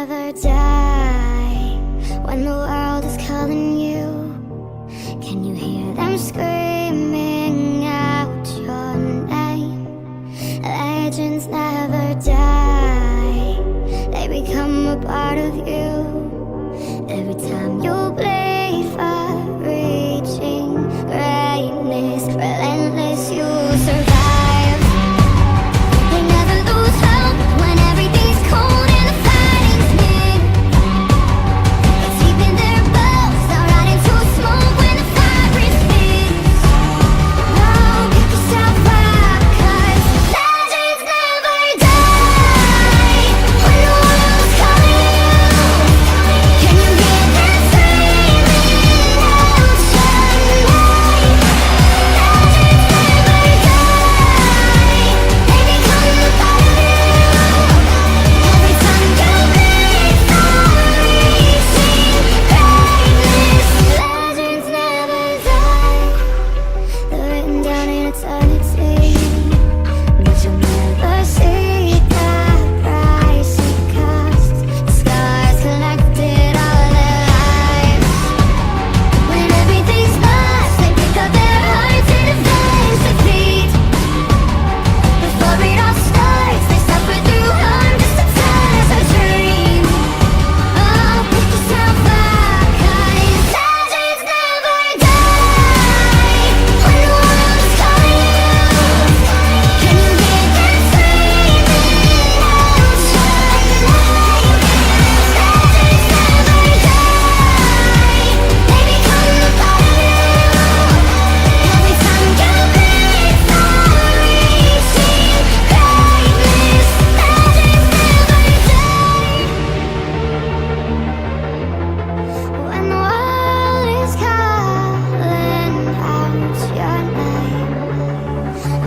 never die. When the world is calling you, can you hear them screaming out your name? Legends never die, they become a part of you. Every time you bleed for reaching greatness, relentless you survive. They never lose hope when everything's cold and the fighting's near. It's deep in their bones, they'll ride into smoke when the fire is fierce. Oh, pick yourself up, 'cause legends never die. When the world's calling you, can you hear them screaming out your name? Legends never die, they become a part of you. Every time you bleed for reaching greatness, legends never die. They're written down in eternity, but you'll never see the price it costs. The scars collected all their lives. When everything's lost, they pick up their hearts and avenge defeat. Before it all starts, they suffer through harm just to tell us our dream. Oh, pick yourself up, 'cause legends never die. When the world's calling you, can you hear them screaming out your name? Legends never die, they become a part of you. Every time you bleed for reaching greatness, legends never die. When the world is calling out your name,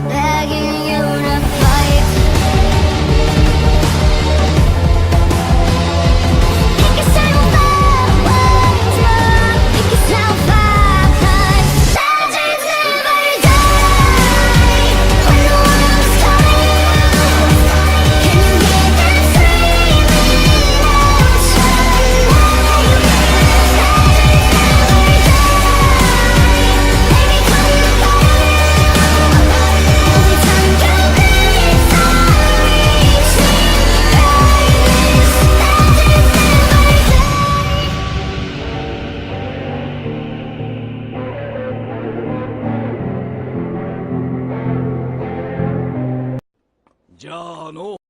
begging you to fight. Pick yourself up, pick yourself up, 'cause legends never die. When the world's calling you, can you hear them screaming out your name? Legends never die, they become a part of you. Every time you bleed for reaching greatness, legends never die. じゃあの